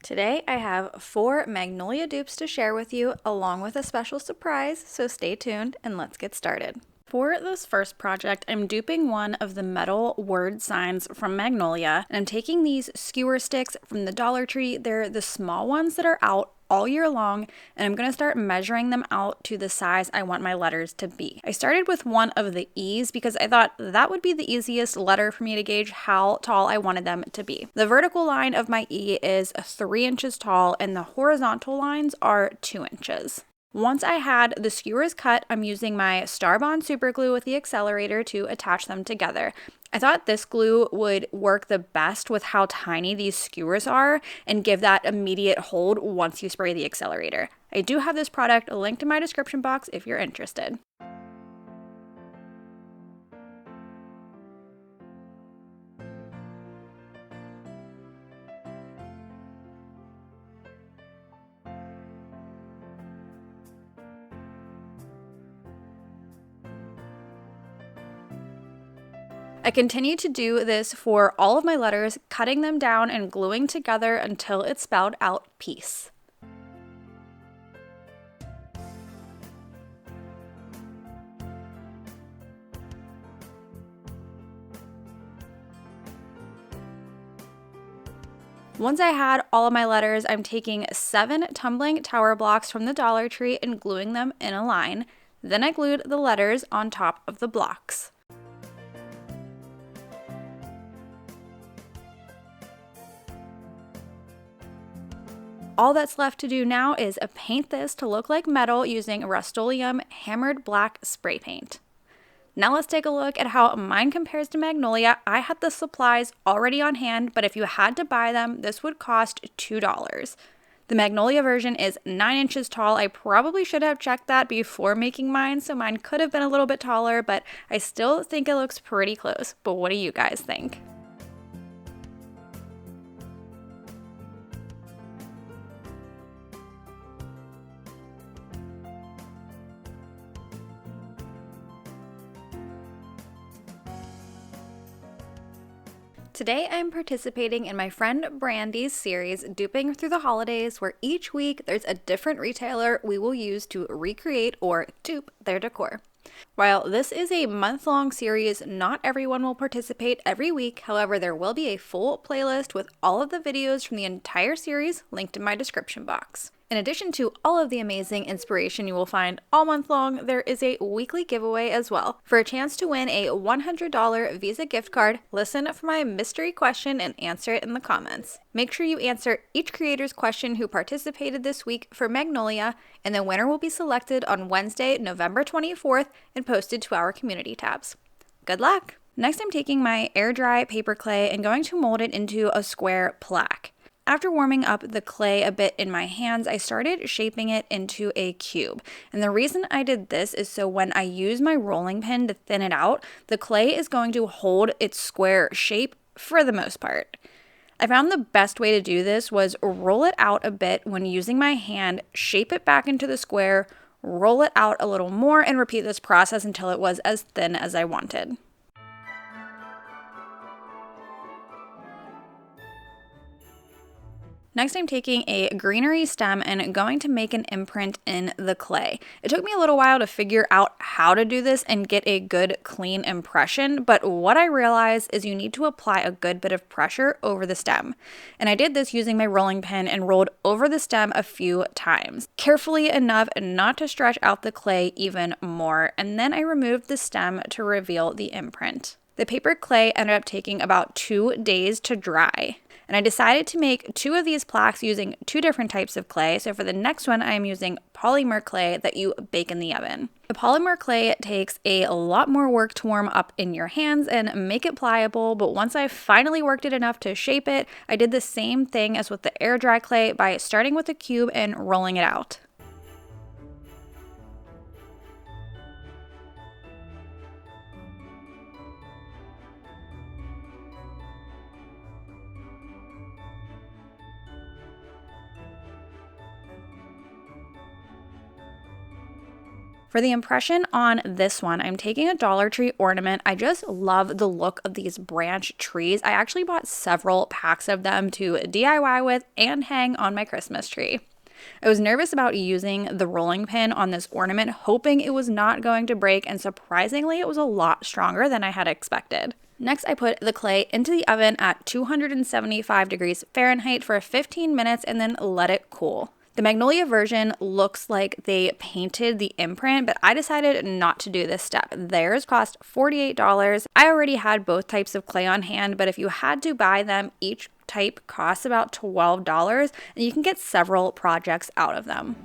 Today I have 4 Magnolia dupes to share with you along with a special surprise, so stay tuned and let's get started. For this first project, I'm duping one of the metal word signs from Magnolia, and I'm taking these skewer sticks from the Dollar Tree. They're the small ones that are out all year long, and I'm going to start measuring them out to the size I want my letters to be. I started with one of the E's because I thought that would be the easiest letter for me to gauge how tall I wanted them to be. The vertical line of my E is 3 inches tall, and the horizontal lines are 2 inches. Once I had the skewers cut, I'm using my Starbond super glue with the accelerator to attach them together. I thought this glue would work the best with how tiny these skewers are and give that immediate hold once you spray the accelerator. I do have this product linked in my description box if you're interested. I continue to do this for all of my letters, cutting them down and gluing together until it spelled out peace. Once I had all of my letters, I'm taking 7 tumbling tower blocks from the Dollar Tree and gluing them in a line. Then I glued the letters on top of the blocks. All that's left to do now is paint this to look like metal using Rust-Oleum hammered black spray paint. Now let's take a look at how mine compares to Magnolia. I had the supplies already on hand, but if you had to buy them, this would cost $2. The Magnolia version is 9 inches tall. I probably should have checked that before making mine, so mine could have been a little bit taller, but I still think it looks pretty close. But what do you guys think? Today I'm participating in my friend Brandy's series, Duping Through the Holidays, where each week there's a different retailer we will use to recreate or dupe their decor. While this is a month-long series, not everyone will participate every week. However, there will be a full playlist with all of the videos from the entire series linked in my description box. In addition to all of the amazing inspiration you will find all month long, there is a weekly giveaway as well. For a chance to win a $100 Visa gift card, listen for my mystery question and answer it in the comments. Make sure you answer each creator's question who participated this week for Magnolia, and the winner will be selected on Wednesday, November 24th and posted to our community tabs. Good luck! Next, I'm taking my air dry paper clay and going to mold it into a square plaque. After warming up the clay a bit in my hands, I started shaping it into a cube. And the reason I did this is so when I use my rolling pin to thin it out, the clay is going to hold its square shape for the most part. I found the best way to do this was roll it out a bit when using my hand, shape it back into the square, roll it out a little more, and repeat this process until it was as thin as I wanted. Next, I'm taking a greenery stem and going to make an imprint in the clay. It took me a little while to figure out how to do this and get a good, clean impression, but what I realized is you need to apply a good bit of pressure over the stem. And I did this using my rolling pin and rolled over the stem a few times, carefully enough not to stretch out the clay even more, and then I removed the stem to reveal the imprint. The paper clay ended up taking about 2 days to dry. And I decided to make 2 of these plaques using 2 different types of clay. So for the next one, I am using polymer clay that you bake in the oven. The polymer clay takes a lot more work to warm up in your hands and make it pliable, but once I finally worked it enough to shape it, I did the same thing as with the air dry clay by starting with a cube and rolling it out. For the impression on this one, I'm taking a Dollar Tree ornament. I just love the look of these branch trees. I actually bought several packs of them to DIY with and hang on my Christmas tree. I was nervous about using the rolling pin on this ornament, hoping it was not going to break, and surprisingly, it was a lot stronger than I had expected. Next, I put the clay into the oven at 275 degrees Fahrenheit for 15 minutes and then let it cool. The Magnolia version looks like they painted the imprint, but I decided not to do this step. Theirs cost $48. I already had both types of clay on hand, but if you had to buy them, each type costs about $12, and you can get several projects out of them.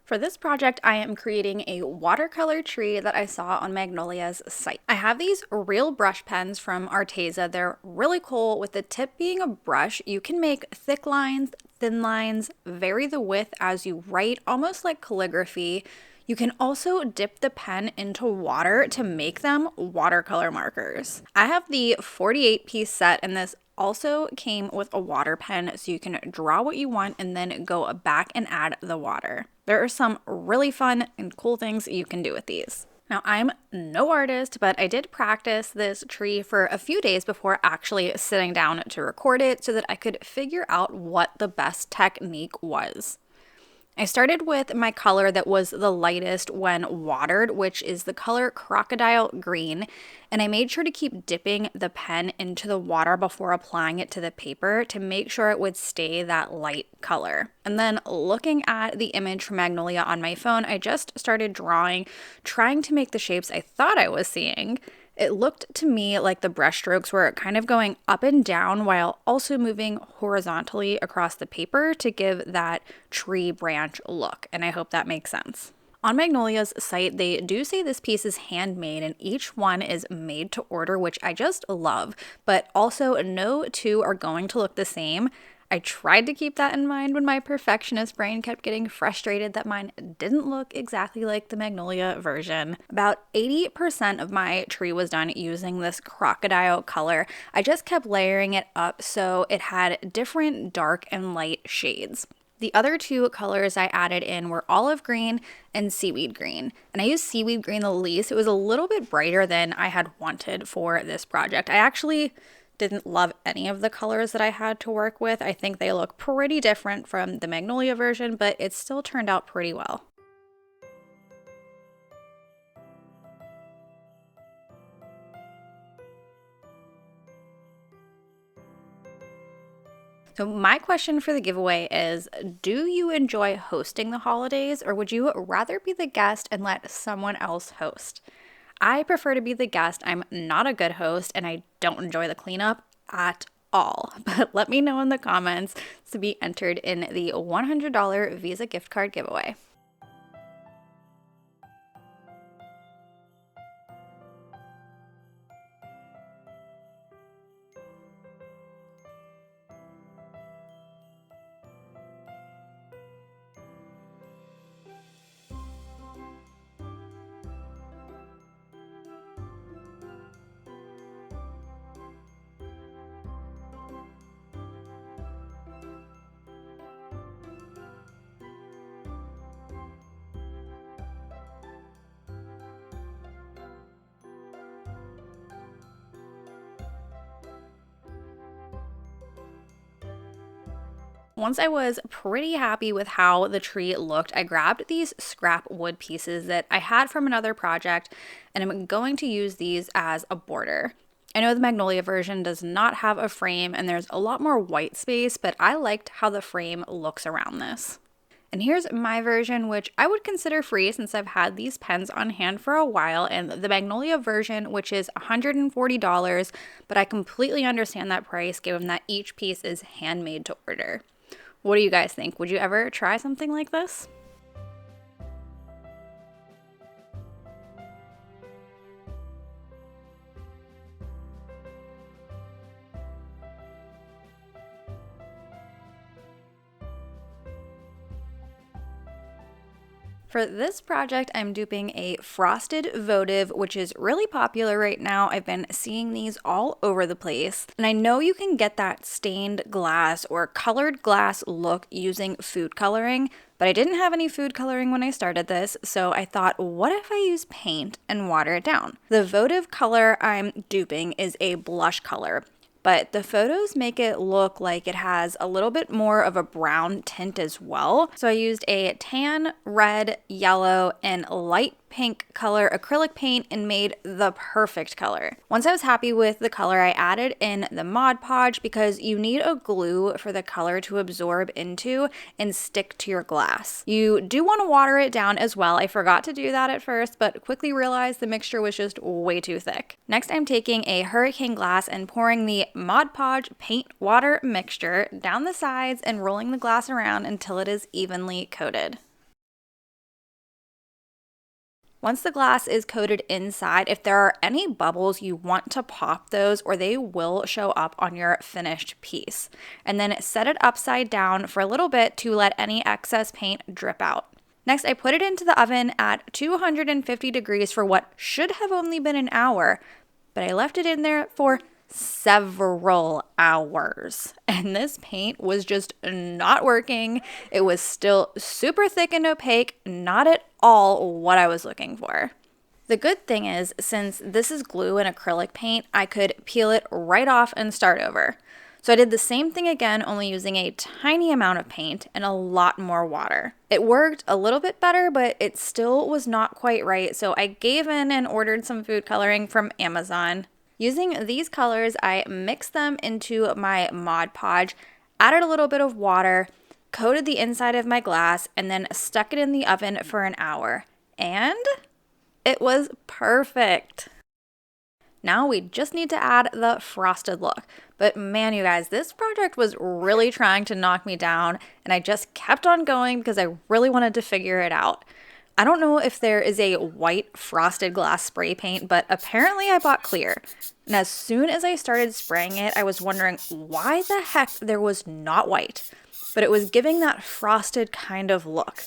For this project, I am creating a watercolor tree that I saw on Magnolia's site. I have these real brush pens from Arteza. They're really cool. With the tip being a brush, you can make thick lines, thin lines, vary the width as you write, almost like calligraphy. You can also dip the pen into water to make them watercolor markers. I have the 48-piece set, and this also came with a water pen, so you can draw what you want and then go back and add the water. There are some really fun and cool things you can do with these. Now, I'm no artist, but I did practice this tree for a few days before actually sitting down to record it so that I could figure out what the best technique was. I started with my color that was the lightest when watered, which is the color Crocodile Green, and I made sure to keep dipping the pen into the water before applying it to the paper to make sure it would stay that light color. And then looking at the image from Magnolia on my phone, I just started drawing, trying to make the shapes I thought I was seeing. It looked to me like the brush strokes were kind of going up and down while also moving horizontally across the paper to give that tree branch look, and I hope that makes sense. On Magnolia's site, they do say this piece is handmade and each one is made to order, which I just love, but also no two are going to look the same. I tried to keep that in mind when my perfectionist brain kept getting frustrated that mine didn't look exactly like the Magnolia version. About 80% of my tree was done using this crocodile color. I just kept layering it up so it had different dark and light shades. The other two colors I added in were olive green and seaweed green. And I used seaweed green the least. It was a little bit brighter than I had wanted for this project. I actually didn't love any of the colors that I had to work with. I think they look pretty different from the Magnolia version, but it still turned out pretty well. So my question for the giveaway is, do you enjoy hosting the holidays, or would you rather be the guest and let someone else host? I prefer to be the guest. I'm not a good host and I don't enjoy the cleanup at all. But let me know in the comments to be entered in the $100 Visa gift card giveaway. Once I was pretty happy with how the tree looked, I grabbed these scrap wood pieces that I had from another project, and I'm going to use these as a border. I know the Magnolia version does not have a frame and there's a lot more white space, but I liked how the frame looks around this. And here's my version, which I would consider free since I've had these pens on hand for a while, and the Magnolia version, which is $140, but I completely understand that price given that each piece is handmade to order. What do you guys think? Would you ever try something like this? For this project, I'm duping a frosted votive, which is really popular right now. I've been seeing these all over the place. And I know you can get that stained glass or colored glass look using food coloring, but I didn't have any food coloring when I started this, so I thought, what if I use paint and water it down? The votive color I'm duping is a blush color, but the photos make it look like it has a little bit more of a brown tint as well. So I used a tan, red, yellow, and light pink color acrylic paint and made the perfect color. Once I was happy with the color, I added in the Mod Podge because you need a glue for the color to absorb into and stick to your glass. You do want to water it down as well. I forgot to do that at first, but quickly realized the mixture was just way too thick. Next, I'm taking a hurricane glass and pouring the Mod Podge paint water mixture down the sides and rolling the glass around until it is evenly coated. Once the glass is coated inside, if there are any bubbles, you want to pop those or they will show up on your finished piece. And then set it upside down for a little bit to let any excess paint drip out. Next, I put it into the oven at 250 degrees for what should have only been an hour, but I left it in there for several hours, and this paint was just not working. It was still super thick and opaque, not at all what I was looking for. The good thing is, since this is glue and acrylic paint, I could peel it right off and start over. So I did the same thing again, only using a tiny amount of paint and a lot more water. It worked a little bit better, but it still was not quite right, so I gave in and ordered some food coloring from Amazon. Using these colors, I mixed them into my Mod Podge, added a little bit of water, coated the inside of my glass, and then stuck it in the oven for an hour. And it was perfect. Now we just need to add the frosted look. But man, you guys, this project was really trying to knock me down, and I just kept on going because I really wanted to figure it out. I don't know if there is a white frosted glass spray paint, but apparently I bought clear. And as soon as I started spraying it, I was wondering why the heck there was not white, but it was giving that frosted kind of look.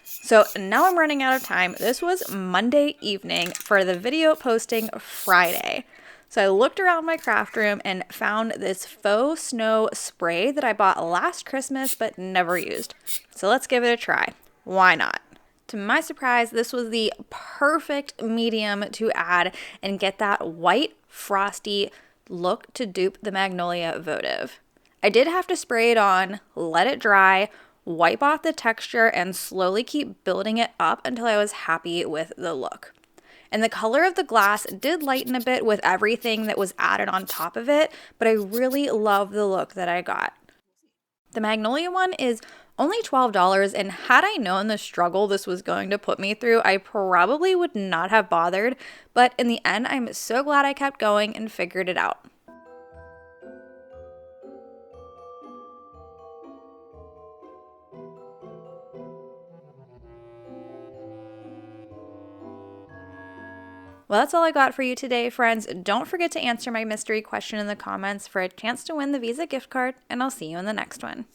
So now I'm running out of time. This was Monday evening for the video posting Friday. So I looked around my craft room and found this faux snow spray that I bought last Christmas but never used. So let's give it a try. Why not? To my surprise, this was the perfect medium to add and get that white, frosty look to dupe the Magnolia votive. I did have to spray it on, let it dry, wipe off the texture, and slowly keep building it up until I was happy with the look. And the color of the glass did lighten a bit with everything that was added on top of it, but I really love the look that I got. The Magnolia one is only $12, and had I known the struggle this was going to put me through, I probably would not have bothered, but in the end, I'm so glad I kept going and figured it out. Well, that's all I got for you today, friends. Don't forget to answer my mystery question in the comments for a chance to win the Visa gift card, and I'll see you in the next one.